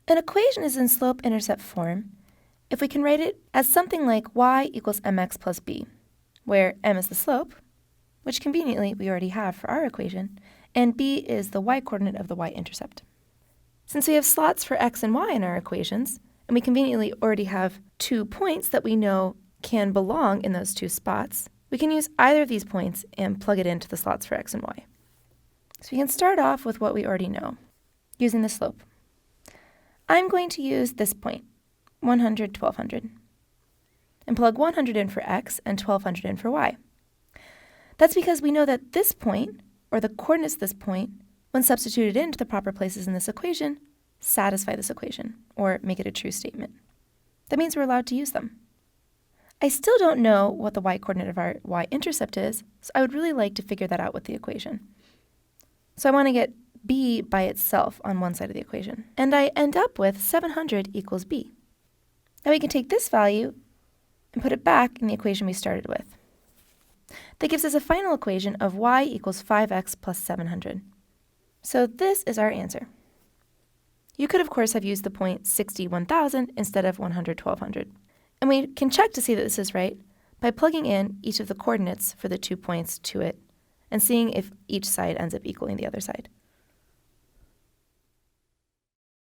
An equation is in slope-intercept form if we can write it as something like y equals mx plus b, where m is the slope, which conveniently we already have for our equation, and b is the y-coordinate of the y-intercept. Since we have slots for x and y in our equations, and we conveniently already have 2 points that we know can belong in those 2 spots, we can use either of these points and plug it into the slots for x and y. So we can start off with what we already know, using the slope. I'm going to use this point, 100, 1200, and plug 100 in for x and 1200 in for y. That's because we know that this point, or the coordinates of this point, when substituted into the proper places in this equation, satisfy this equation, or make it a true statement. That means we're allowed to use them. I still don't know what the y-coordinate of our y-intercept is, so I would really like to figure that out with the equation. So I want to get b by itself on one side of the equation, and I end up with 700 equals b. Now we can take this value and put it back in the equation we started with. That gives us a final equation of y equals 5x plus 700. So this is our answer. You could, of course, have used the point 60, 1000 instead of 100, 1200. And we can check to see that this is right by plugging in each of the coordinates for the 2 points to it and seeing if each side ends up equaling the other side.